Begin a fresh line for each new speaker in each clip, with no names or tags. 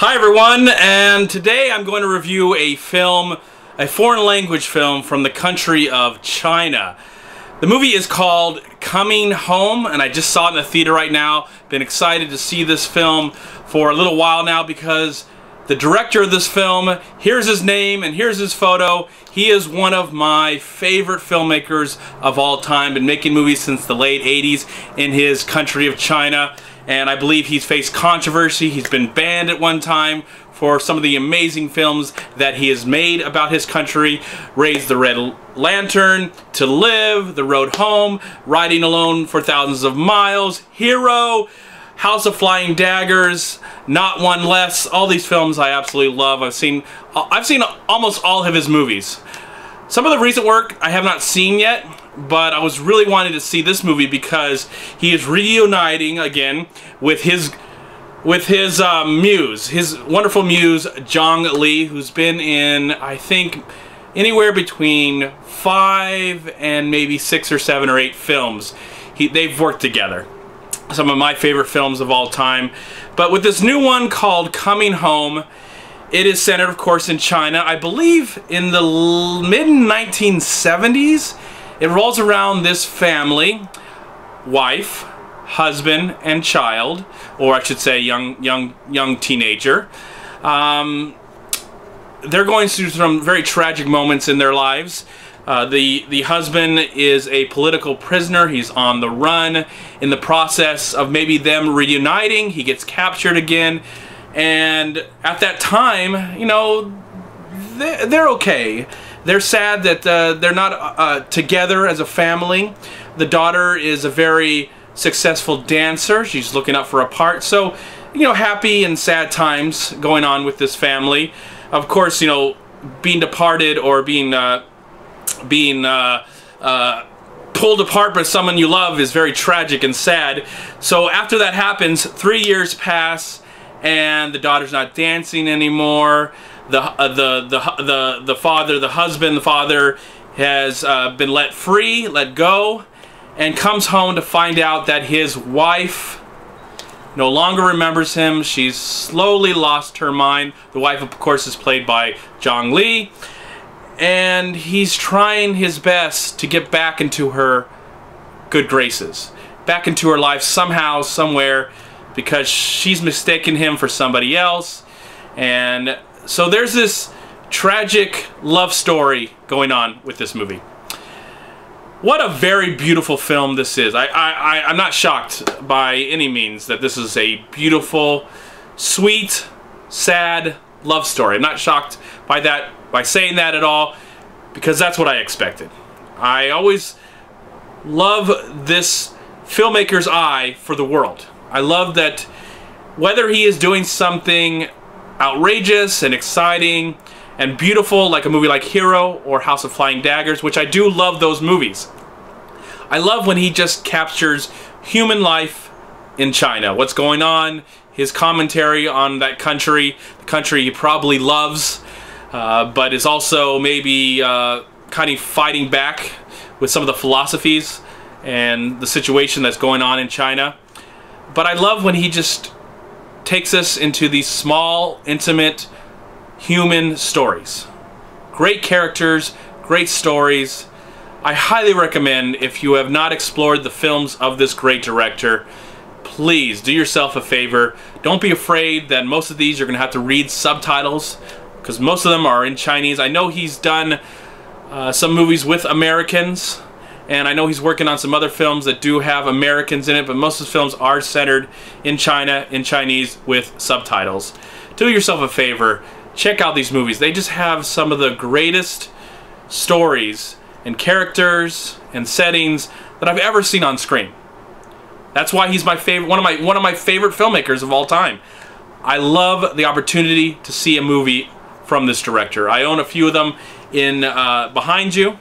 Hi everyone, and today I'm going to review a film, a foreign language film from the country of China. The movie is called Coming Home, and I just saw it in the theater right now. Been excited to see this film for a little while now because the director of this film, here's his name and here's his photo. He is one of my favorite filmmakers of all time. Been making movies since the late 80s in his country of China. And I believe he's faced controversy. He's been banned at one time for some of the amazing films that he has made about his country. Raise the Red Lantern, To Live, The Road Home, Riding Alone for Thousands of Miles, Hero, House of Flying Daggers, Not One Less. All these films I absolutely love. I've seen almost all of his movies. Some of the recent work I have not seen yet, but I was really wanting to see this movie because he is reuniting again with his muse, his wonderful muse, Zhang Li, who's been in, I think, anywhere between 5 and maybe 6 or 7 or 8 films. They've worked together. Some of my favorite films of all time. But with this new one called Coming Home, it is centered, of course, in China. I believe in the mid-1970s. It rolls around this family, wife, husband, and child, or I should say young teenager. They're going through some very tragic moments in their lives. The husband is a political prisoner. He's on the run. In the process of maybe them reuniting, he gets captured again. And at that time, you know, they're okay. They're sad that they're not together as a family. The daughter is a very successful dancer. She's looking up for a part. So, you know, happy and sad times going on with this family. Of course, you know, being departed or being pulled apart by someone you love is very tragic and sad. So after that happens, 3 years pass, and the daughter's not dancing anymore. The father has been let free, let go, and comes home to find out that his wife no longer remembers him. She's slowly lost her mind. The wife, of course, is played by Zhang Li, and he's trying his best to get back into her good graces, back into her life somehow, somewhere, because she's mistaken him for somebody else. And so there's this tragic love story going on with this movie. What a very beautiful film this is. I'm not shocked by any means that this is a beautiful, sweet, sad love story. I'm not shocked by that, by saying that at all, because that's what I expected. I always love this filmmaker's eye for the world. I love that whether he is doing something outrageous and exciting and beautiful like a movie like Hero or House of Flying Daggers, which I do love those movies. I love when he just captures human life in China, what's going on, his commentary on that country, the country he probably loves, but is also maybe kind of fighting back with some of the philosophies and the situation that's going on in China. But I love when he just takes us into these small, intimate, human stories. Great characters, great stories. I highly recommend, if you have not explored the films of this great director, please do yourself a favor. Don't be afraid that most of these you're going to have to read subtitles, because most of them are in Chinese. I know he's done some movies with Americans, and I know he's working on some other films that do have Americans in it, but most of his films are centered in China, in Chinese, with subtitles. Do yourself a favor, check out these movies. They just have some of the greatest stories and characters and settings that I've ever seen on screen. That's why he's my favorite, one of my favorite filmmakers of all time. I love the opportunity to see a movie from this director. I own a few of them in behind you.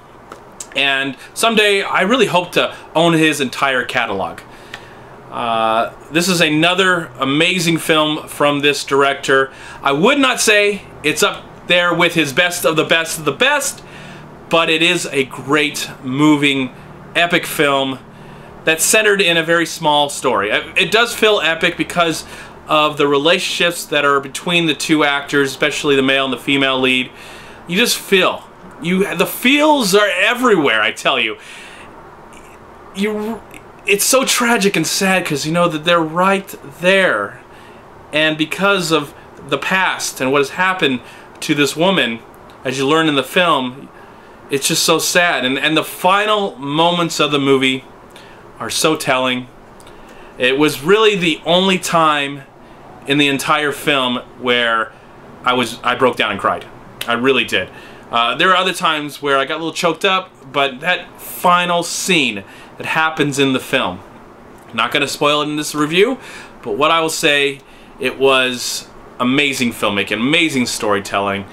And someday, I really hope to own his entire catalog. This is another amazing film from this director. I would not say it's up there with his best of the best of the best, but it is a great, moving, epic film that's centered in a very small story. It does feel epic because of the relationships that are between the two actors, especially the male and the female lead. You just feel. The feels are everywhere, I tell you. It's so tragic and sad because you know that they're right there. And because of the past and what has happened to this woman, as you learn in the film, it's just so sad. And the final moments of the movie are so telling. It was really the only time in the entire film where I broke down and cried. I really did. There are other times where I got a little choked up, but that final scene that happens in the film, I'm not going to spoil it in this review, but what I will say, it was amazing filmmaking, amazing storytelling,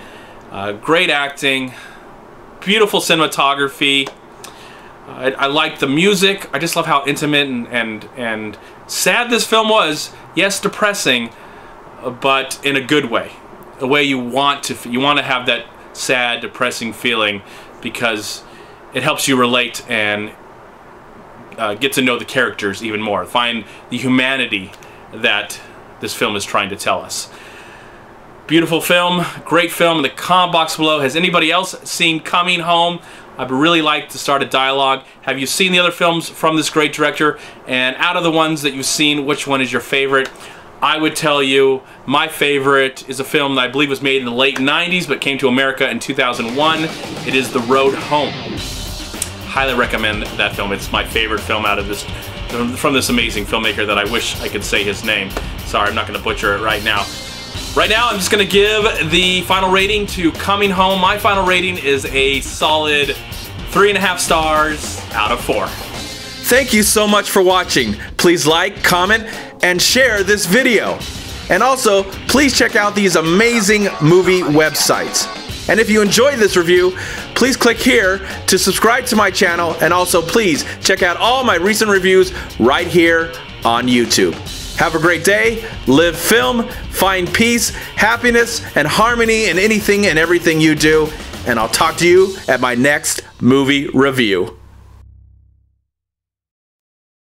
great acting, beautiful cinematography. I like the music. I just love how intimate and sad this film was. Yes, depressing, but in a good way. A way you want to have that sad, depressing feeling, because it helps you relate and get to know the characters even more. Find the humanity that this film is trying to tell us. Beautiful film, great film. In the comment box below, has anybody else seen Coming Home? I'd really like to start a dialogue. Have you seen the other films from this great director? And out of the ones that you've seen, which one is your favorite? I would tell you my favorite is a film that I believe was made in the late 90s but came to America in 2001. It is The Road Home. Highly recommend that film. It's my favorite film out of this, from this amazing filmmaker that I wish I could say his name. Sorry, I'm not going to butcher it right now. Right now, I'm just going to give the final rating to Coming Home. My final rating is a solid 3.5 stars out of 4. Thank you so much for watching. Please like, comment, and share this video. And also, please check out these amazing movie websites. And if you enjoyed this review, please click here to subscribe to my channel, and also please check out all my recent reviews right here on YouTube. Have a great day, live film, find peace, happiness, and harmony in anything and everything you do, and I'll talk to you at my next movie review.